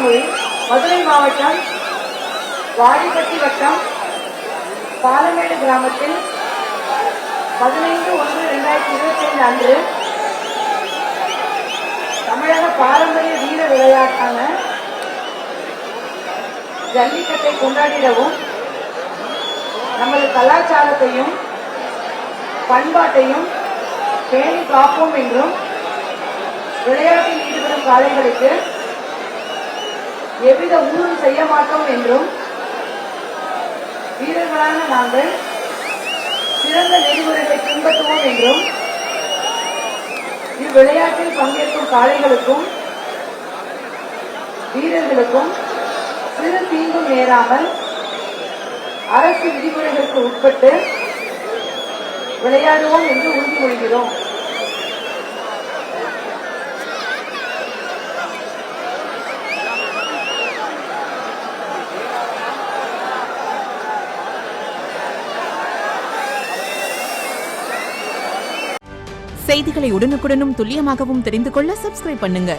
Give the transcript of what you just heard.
உறுதிமொழி. மதுரை மாவட்டம் வாடிப்பட்டி வட்டம் பாலமேடு கிராமத்தில் 15/1/2025 அன்று தமிழக பாரம்பரிய வீர விளையாட்டான ஜல்லிக்கட்டை கொண்டாடிடவும் நமது கலாச்சாரத்தையும் பண்பாட்டையும் பேணி காப்போம் என்றும் விளையாட்டில் ஈடுபடும் காளைகளுக்கு எவ்வித ஊரும் செய்ய மாட்டோம் என்றும் வீரர்களான நாங்கள் சிறந்த நெறிமுறைகளை பின்பற்றுவோம் என்றும் இவ்விளையாட்டில் பங்கேற்கும் காளைகளுக்கும் வீரர்களுக்கும் சிறு தீங்கும் நேராமல் அரசு விதிமுறைகளுக்கு உட்பட்டு விளையாடுவோம் என்று உறுதிமொழிகிறோம். செய்திகளை உடனுக்குடனும் துல்லியமாகவும் தெரிந்து கொள்ள சப்ஸ்கிரைப் பண்ணுங்க.